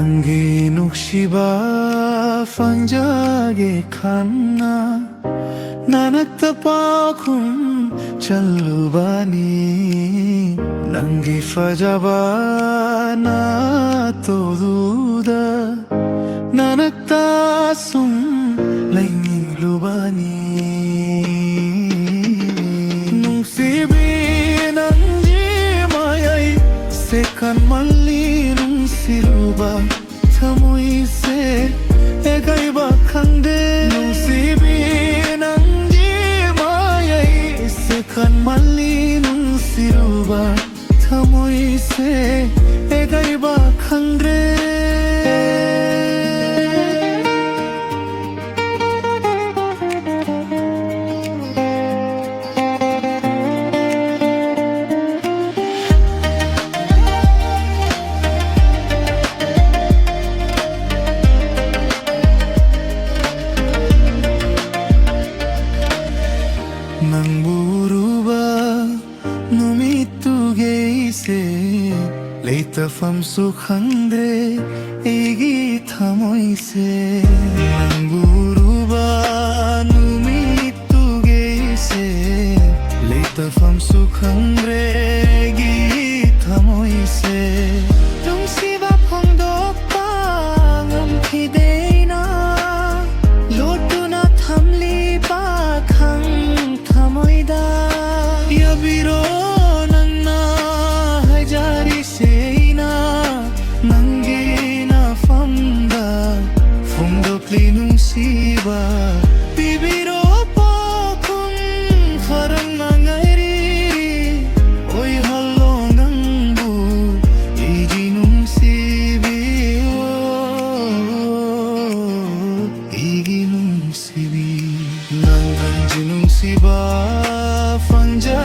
Nangi nukshiba fanjage khanna Nanakta pakhum chalubani Nangi fajaba na toduda Nanakta sum laini lubani Nungsibi nanji mayai sekan malli nungsiruba Thamoi se egaiba khangde Nungsibi nanji mayai sekan malli nungsiruba Thamoi se egaiba khangde Nangburuba numitugeise leitafam sukhangdre egi thamoise Nangburuba numitugeise leitafam sukhangdre egi thamoise Nungsiba phangdokpa ngamkhideina lotuna thamli pa khang thamoida yabiro nangna hajari seina nangina famda phungdokli nungsiba bibiro pokhum farang nangairi oi hallongambu igi nungsibi igi nungsibi nanganji nungsiba fanja